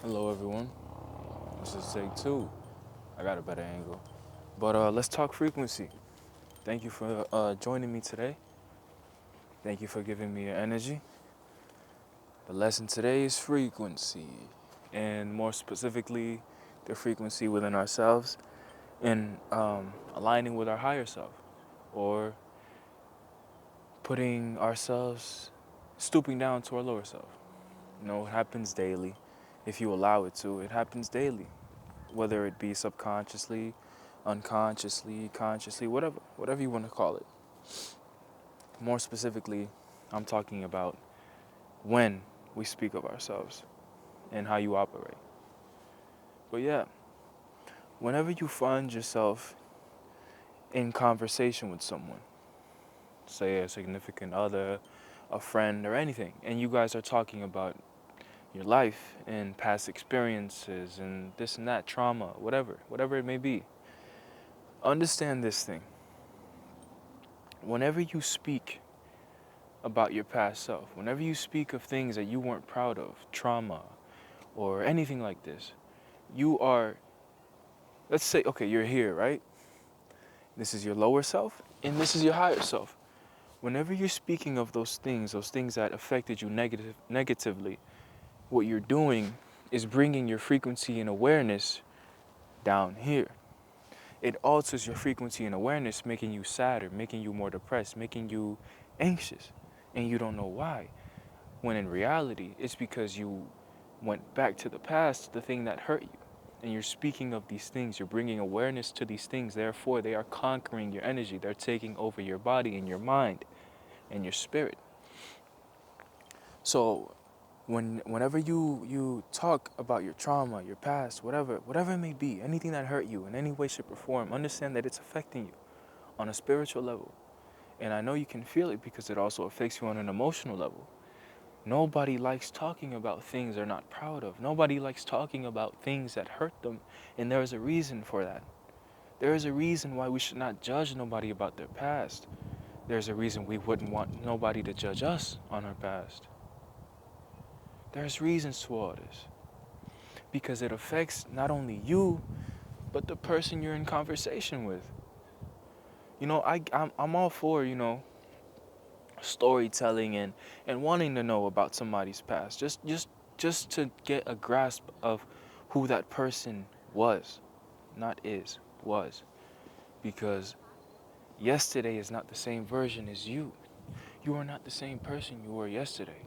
Hello, everyone. This is take two. I got a better angle. But let's talk frequency. Thank you for joining me today. Thank you for giving me your energy. The lesson today is frequency, and more specifically, the frequency within ourselves and aligning with our higher self, or putting ourselves, stooping down to our lower self. It happens daily. If you allow it to, it happens daily, whether it be subconsciously, unconsciously, consciously, whatever you want to call it. More specifically, I'm talking about when we speak of ourselves and how you operate. But yeah, whenever you find yourself in conversation with someone, say a significant other, a friend, or anything, and you guys are talking about your life and past experiences and this and that, trauma, whatever it may be, understand this thing. Whenever you speak about your past self, whenever you speak of things that you weren't proud of, trauma, or anything like this, you are, let's say, okay, you're here, right? This is your lower self, and this is your higher self. Whenever you're speaking of those things that affected you negatively, what you're doing is bringing your frequency and awareness down here. It alters your frequency and awareness, making you sadder, making you more depressed, making you anxious, and you don't know why. When in reality, it's because you went back to the past, the thing that hurt you. And you're speaking of these things, you're bringing awareness to these things. Therefore, they are conquering your energy. They're taking over your body and your mind and your spirit. So, whenever you talk about your trauma, your past, whatever it may be, anything that hurt you in any way, shape, or form, understand that it's affecting you on a spiritual level. And I know you can feel it because it also affects you on an emotional level. Nobody likes talking about things they're not proud of. Nobody likes talking about things that hurt them, and there is a reason for that. There is a reason why we should not judge nobody about their past. There's a reason we wouldn't want nobody to judge us on our past. There's reasons to all this. Because it affects not only you, but the person you're in conversation with. I'm all for, storytelling and wanting to know about somebody's past. Just to get a grasp of who that person was, not is, was. Because yesterday is not the same version as you. You are not the same person you were yesterday.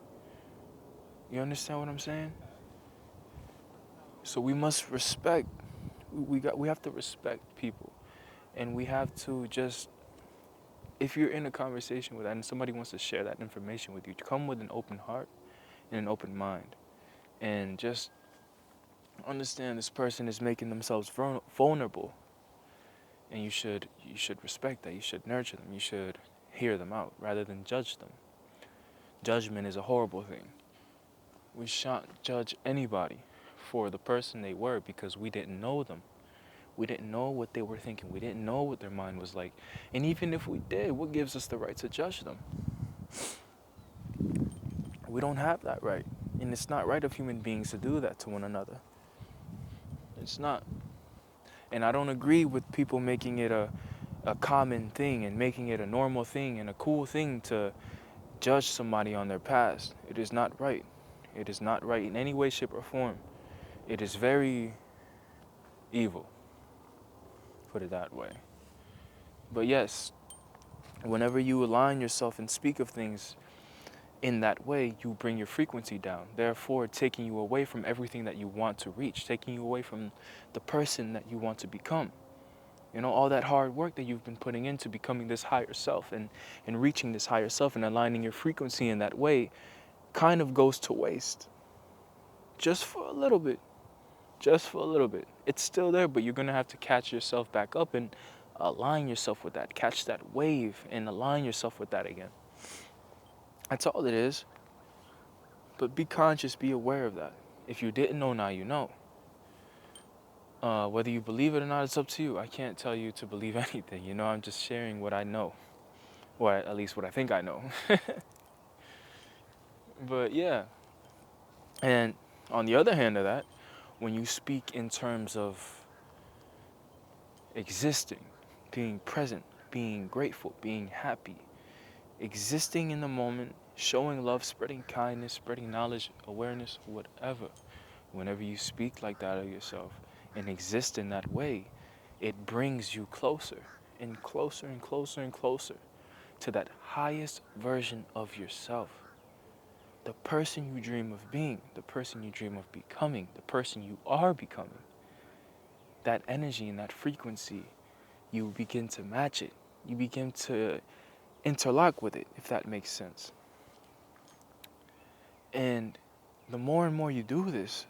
You understand what I'm saying? So we must respect. We have to respect people, and we have to just. If you're in a conversation with that and somebody wants to share that information with you, come with an open heart and an open mind, and just understand this person is making themselves vulnerable, and you should respect that. You should nurture them. You should hear them out rather than judge them. Judgment is a horrible thing. We shan't judge anybody for the person they were because we didn't know them. We didn't know what they were thinking. We didn't know what their mind was like. And even if we did, what gives us the right to judge them? We don't have that right. And it's not right of human beings to do that to one another. It's not. And I don't agree with people making it a common thing and making it a normal thing and a cool thing to judge somebody on their past. It is not right. It is not right in any way, shape, or form. It is very evil, put it that way. But yes, whenever you align yourself and speak of things in that way, you bring your frequency down, therefore taking you away from everything that you want to reach, taking you away from the person that you want to become. All that hard work that you've been putting into becoming this higher self and reaching this higher self and aligning your frequency in that way kind of goes to waste. Just for a little bit. Just for a little bit. It's still there, but you're going to have to catch yourself back up and align yourself with that. Catch that wave and align yourself with that again. That's all it is. But be conscious, be aware of that. If you didn't know, now you know. Whether you believe it or not, it's up to you. I can't tell you to believe anything. I'm just sharing what I know. Or at least what I think I know. But yeah. And on the other hand of that, when you speak in terms of existing, being present, being grateful, being happy, existing in the moment, showing love, spreading kindness, spreading knowledge, awareness, whatever. Whenever you speak like that of yourself and exist in that way, it brings you closer and closer and closer and closer to that highest version of yourself. The person you dream of being, the person you dream of becoming, the person you are becoming. That energy and that frequency, you begin to match it. You begin to interlock with it, if that makes sense. And the more and more you do this,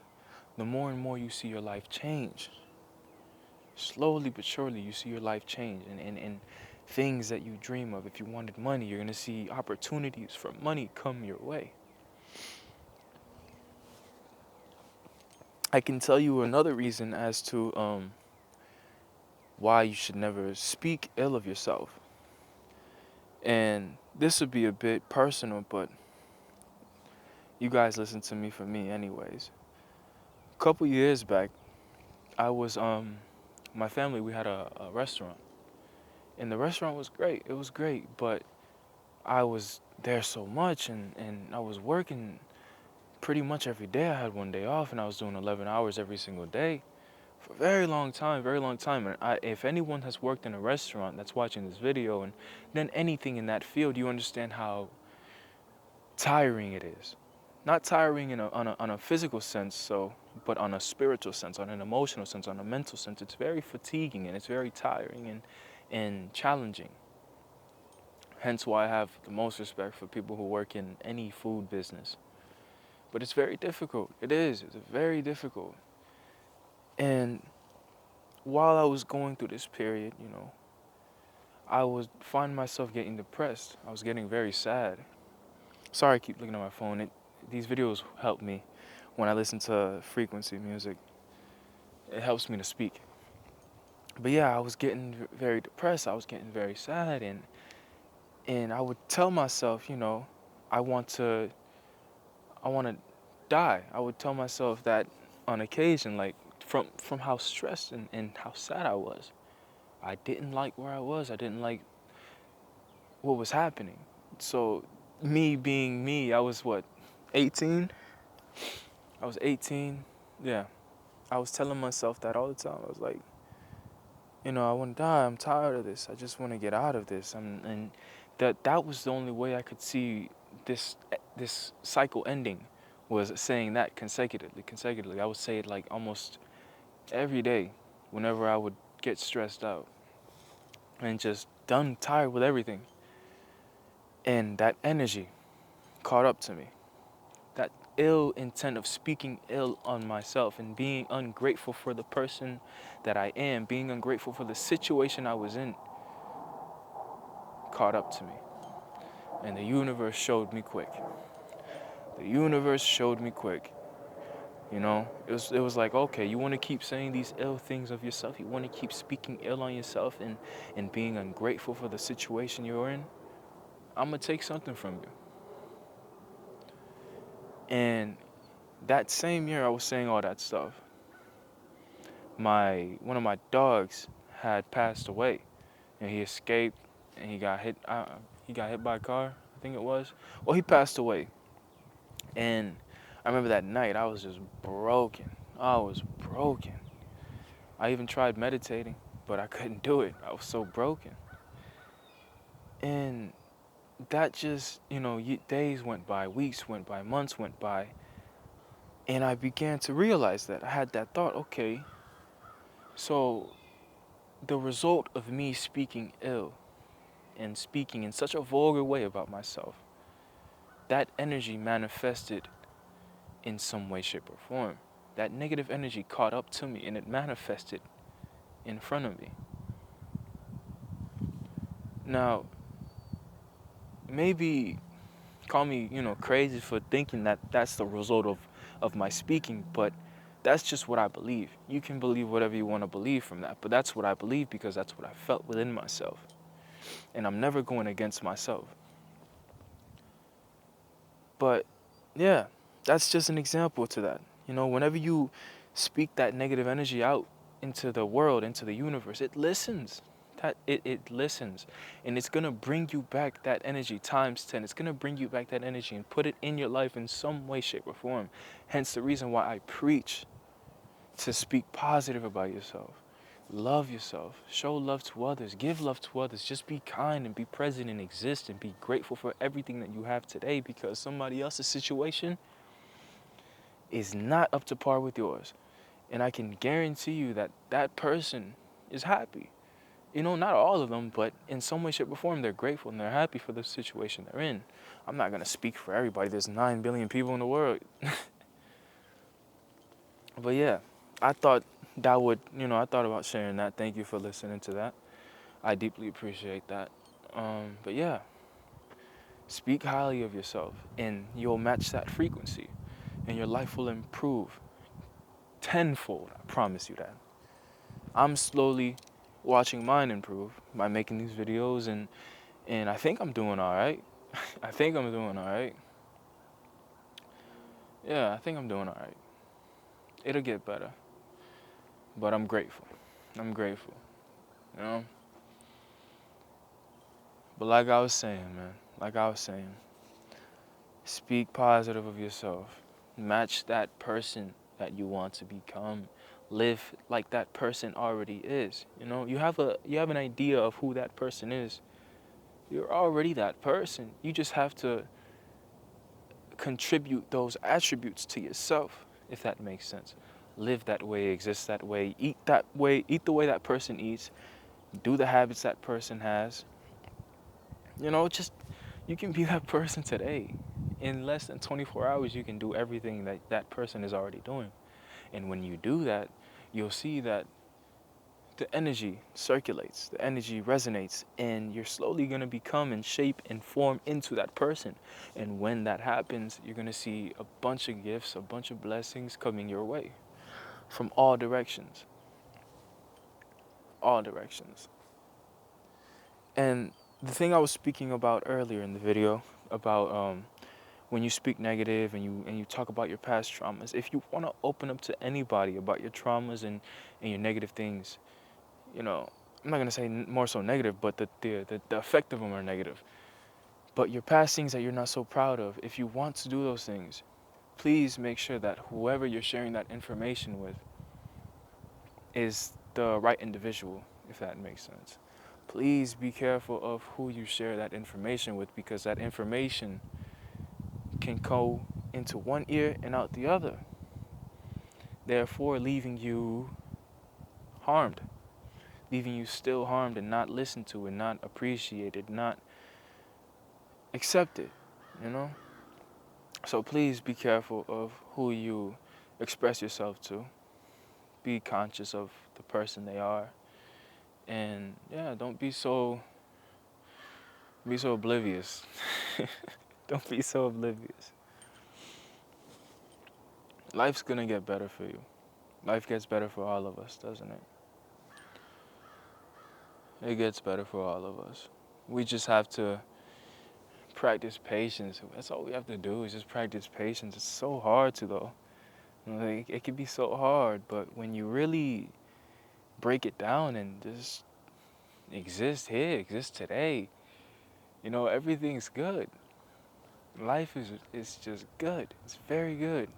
the more and more you see your life change. Slowly but surely, you see your life change. And things that you dream of, if you wanted money, you're going to see opportunities for money come your way. I can tell you another reason as to why you should never speak ill of yourself. And this would be a bit personal, but you guys listen to me for me anyways. A couple years back, I was my family, we had a restaurant. And the restaurant was great. It was great, but I was there so much and I was working pretty much every day. I had one day off and I was doing 11 hours every single day for a very long time, very long time. And if anyone has worked in a restaurant that's watching this video and done anything in that field, you understand how tiring it is. Not tiring on a physical sense, but on a spiritual sense, on an emotional sense, on a mental sense. It's very fatiguing and it's very tiring and challenging. Hence why I have the most respect for people who work in any food business. But it's very difficult. It is. It's very difficult. And while I was going through this period, I would find myself getting depressed. I was getting very sad. Sorry, I keep looking at my phone. These videos help me when I listen to frequency music. It helps me to speak. But yeah, I was getting very depressed. I was getting very sad, and I would tell myself, I want to die. I would tell myself that on occasion, like from how stressed and how sad I was. I didn't like where I was. I didn't like what was happening. So me being me, I was what, 18? I was 18. Yeah. I was telling myself that all the time. I was like, I want to die. I'm tired of this. I just want to get out of this. And that was the only way I could see this cycle ending, was saying that consecutively. I would say it like almost every day whenever I would get stressed out and just done, tired with everything. And that energy caught up to me. That ill intent of speaking ill on myself and being ungrateful for the person that I am, being ungrateful for the situation I was in, caught up to me. And the universe showed me quick. The universe showed me quick. It was like, okay, you want to keep saying these ill things of yourself? You want to keep speaking ill on yourself and being ungrateful for the situation you're in? I'm going to take something from you. And that same year I was saying all that stuff, one of my dogs had passed away, and he escaped, and he got hit. He got hit by a car, I think it was. Well, he passed away, and I remember that night I was just broken. I was broken. I even tried meditating, but I couldn't do it. I was so broken. And that just, days went by, weeks went by, months went by, and I began to realize that I had that thought, okay, so the result of me speaking ill and speaking in such a vulgar way about myself, that energy manifested in some way, shape, or form. That negative energy caught up to me and it manifested in front of me. Now, maybe call me, crazy for thinking that that's the result of my speaking, but that's just what I believe. You can believe whatever you want to believe from that, but that's what I believe because that's what I felt within myself. And I'm never going against myself. But yeah, that's just an example to that. Whenever you speak that negative energy out into the world, into the universe, it listens. It listens, and it's gonna bring you back that energy times 10. It's gonna bring you back that energy and put it in your life in some way, shape, or form. Hence the reason why I preach to speak positive about yourself. Love yourself. Show love to others. Give love to others. Just be kind and be present and exist and be grateful for everything that you have today, because somebody else's situation is not up to par with yours. And I can guarantee you that that person is happy. Not all of them, but in some way, shape, or form, they're grateful and they're happy for the situation they're in. I'm not going to speak for everybody. There's 9 billion people in the world. But yeah, I thought I thought about sharing that. Thank you for listening to that. I deeply appreciate that. But yeah, speak highly of yourself and you'll match that frequency and your life will improve tenfold. I promise you that. I'm slowly watching mine improve by making these videos, and I think I'm doing all right. I think I'm doing all right. Yeah, I think I'm doing all right. It'll get better, but I'm grateful. I'm grateful, you know? But like I was saying, man, speak positive of yourself. Match that person that you want to become. Live like that person already is. You have an idea of who that person is. You're already that person. You just have to contribute those attributes to yourself, if that makes sense. Live that way, exist that way, eat the way that person eats, do the habits that person has. Just you can be that person today. In less than 24 hours, you can do everything that that person is already doing. And when you do that, you'll see that the energy circulates, the energy resonates, and you're slowly going to become and shape and form into that person. And when that happens, you're going to see a bunch of gifts, a bunch of blessings coming your way from all directions. All directions. And the thing I was speaking about earlier in the video about when you speak negative and you talk about your past traumas, if you want to open up to anybody about your traumas and your negative things, I'm not going to say more so negative, but the effect of them are negative. But your past things that you're not so proud of, if you want to do those things, please make sure that whoever you're sharing that information with is the right individual, if that makes sense. Please be careful of who you share that information with, because that information can go into one ear and out the other, therefore leaving you harmed, leaving you still harmed and not listened to and not appreciated, not accepted, So please be careful of who you express yourself to. Be conscious of the person they are. And yeah, don't be so oblivious. Don't be so oblivious. Life's gonna get better for you. Life gets better for all of us, doesn't it? It gets better for all of us. We just have to practice patience. That's all we have to do, is just practice patience. It's so hard to, though. It can be so hard, but when you really break it down and just exist here, exist today, everything's good. Life is just good. It's very good.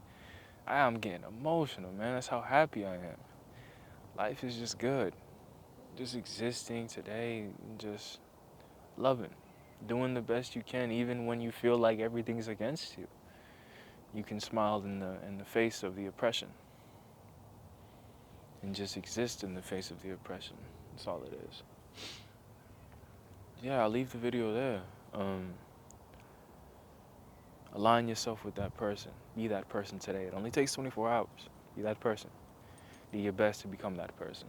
I'm getting emotional, man. That's how happy I am. Life is just good. Just existing today, just loving, doing the best you can, even when you feel like everything's against you. You can smile in the face of the oppression, and just exist in the face of the oppression. That's all it is. Yeah, I'll leave the video there. Align yourself with that person. Be that person today. It only takes 24 hours. Be that person. Do your best to become that person.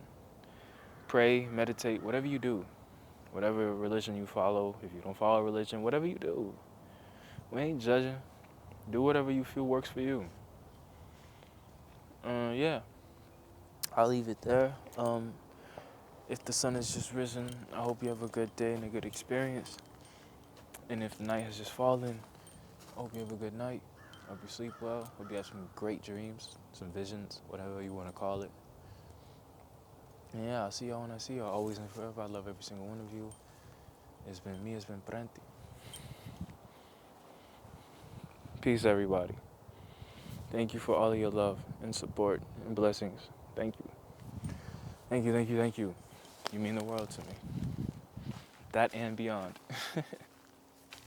Pray, meditate, whatever you do. Whatever religion you follow. If you don't follow religion, whatever you do. We ain't judging. Do whatever you feel works for you. Yeah. I'll leave it there. If the sun has just risen, I hope you have a good day and a good experience. And if the night has just fallen, I hope you have a good night. Hope you sleep well. Hope you have some great dreams, some visions, whatever you want to call it. And yeah, I'll see y'all when I see y'all. Always and forever. I love every single one of you. It's been me. It's been Prenti. Peace, everybody. Thank you for all of your love and support and blessings. Thank you. Thank you, thank you, thank you. You mean the world to me. That and beyond.